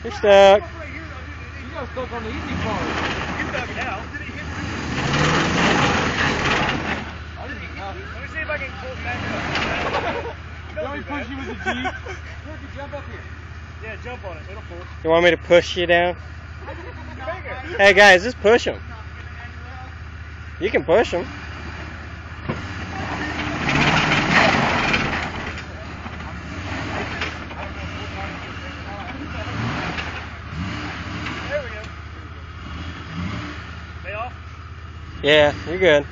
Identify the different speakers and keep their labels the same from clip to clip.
Speaker 1: You're stuck.
Speaker 2: You got stuck on the easy part.
Speaker 3: You're stuck now. Let me see if I can pull it back up.
Speaker 2: Let me push you with the Jeep. Look, you jump up here.
Speaker 3: Yeah, jump on it. It'll pull.
Speaker 1: You want me to push you down? Hey guys, just push him. You can push him.
Speaker 3: There we go. Stay off.
Speaker 1: Yeah, you're good.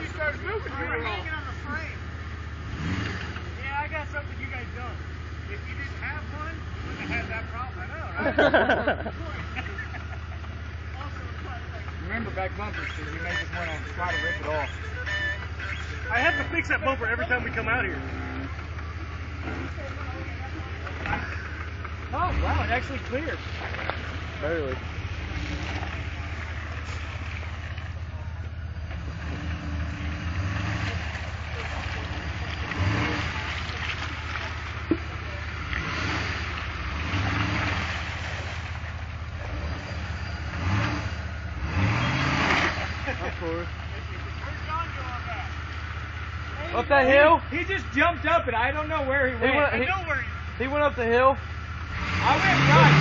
Speaker 3: You started moving. You were hanging on the frame. Yeah, I got something you guys don't. If you didn't have one, you wouldn't have had that problem. I know, right?
Speaker 2: Remember back bumpers, so we may just want to try to rip it off.
Speaker 3: I have to fix that bumper every time we come out here. Oh, wow, it actually cleared.
Speaker 1: Barely.
Speaker 2: Up that hill? He just jumped up and I don't know where he went.
Speaker 3: I know where
Speaker 2: He went up the hill. I went right.